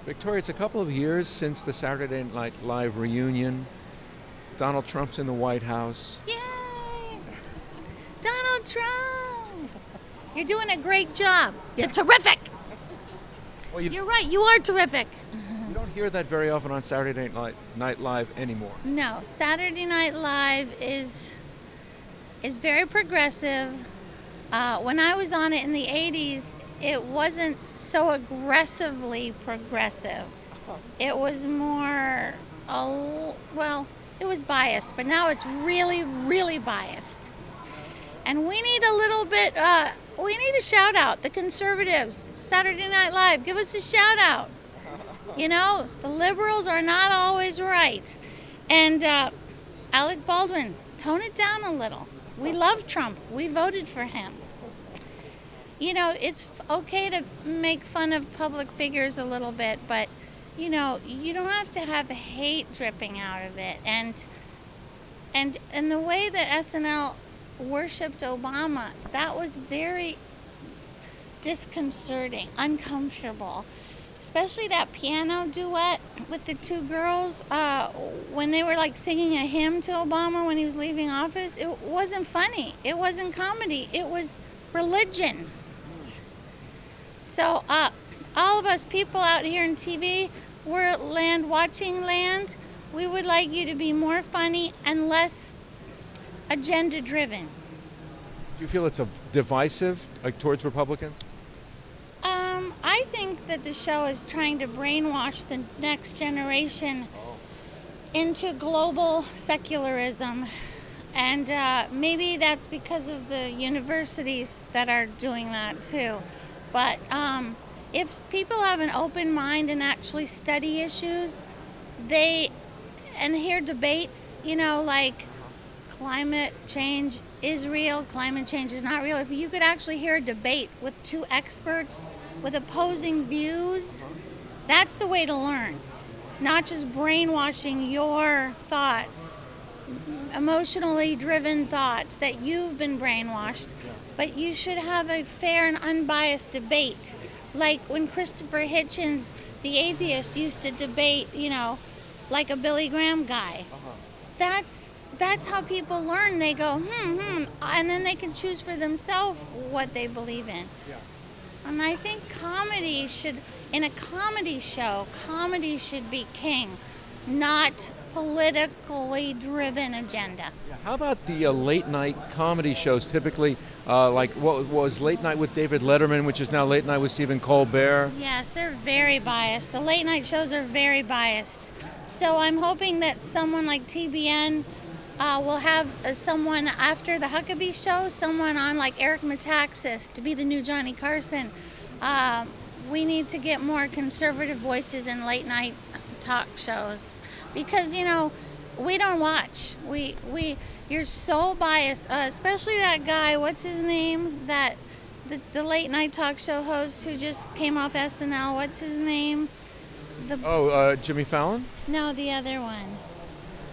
Victoria, it's a couple of years since the Saturday Night Live reunion. Donald Trump's in the White House. Yay! Donald Trump! You're doing a great job. You're terrific! Well, You're right, you are terrific. you don't hear that very often on Saturday Night Live anymore. No, Saturday Night Live is very progressive. When I was on it in the 80s, it wasn't so aggressively progressive. It was more, well, it was biased, but now it's really, really biased. And we need a little bit, we need a shout out. The conservatives, Saturday Night Live, give us a shout out. You know, the liberals are not always right. And Alec Baldwin, tone it down a little. We love Trump. We voted for him. You know, it's okay to make fun of public figures a little bit, but, you know, you don't have to have hate dripping out of it. And the way that SNL worshipped Obama, that was very disconcerting, uncomfortable. Especially that piano duet with the two girls when they were like singing a hymn to Obama when he was leaving office. It wasn't funny. It wasn't comedy. It was religion. So all of us people out here in TV, we're watching land. We would like you to be more funny and less agenda driven. Do you feel it's divisive, like towards Republicans? I think that the show is trying to brainwash the next generation into global secularism. And maybe that's because of the universities that are doing that too. But if people have an open mind and actually study issues, and hear debates, you know, like climate change is real, climate change is not real. If you could actually hear a debate with two experts with opposing views, that's the way to learn. Not just brainwashing your thoughts, emotionally driven thoughts that you've been brainwashed, but you should have a fair and unbiased debate. Like when Christopher Hitchens, the atheist, used to debate, you know, like a Billy Graham guy. That's how people learn. They go, and then they can choose for themselves what they believe in. Yeah. And I think comedy should, in a comedy show, comedy should be king, not politically driven agenda. Yeah. How about the late night comedy shows? Typically, like what was Late Night with David Letterman, which is now Late Night with Stephen Colbert. Yes, they're very biased. The late night shows are very biased. So I'm hoping that someone like TBN will have someone after the Huckabee show, someone on like Eric Metaxas to be the new Johnny Carson. We need to get more conservative voices in late night talk shows because, you know, we don't watch. You're so biased, especially that guy, what's his name? The late night talk show host who just came off SNL, what's his name? Jimmy Fallon? No, the other one.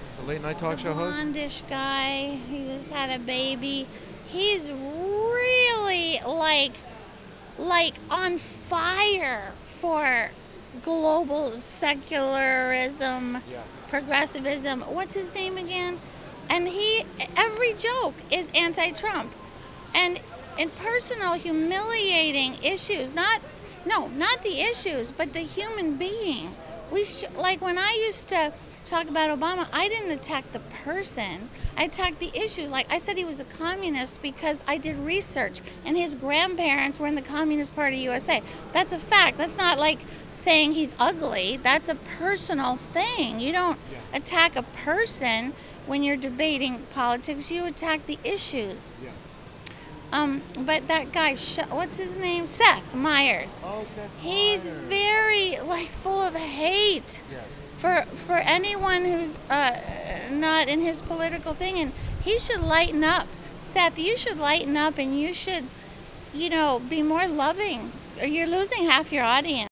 It's a late night talk show host? The blondish guy, he just had a baby. He's really like on fire for global secularism, progressivism. What's his name again? And every joke is anti-Trump. And in personal humiliating issues, not the issues, but the human being. Like when I used to talk about Obama, I didn't attack the person. I attacked the issues. Like I said he was a communist because I did research and his grandparents were in the Communist Party USA. That's a fact. That's not like saying he's ugly. That's a personal thing. You don't attack a person when you're debating politics. You attack the issues. Yes. But that guy, what's his name? Seth Meyers. Oh, Seth He's Meyers. very full of hate. Yes. For anyone who's not in his political thing, and he should lighten up. Seth, you should lighten up, and you should, you know, be more loving. Or you're losing half your audience.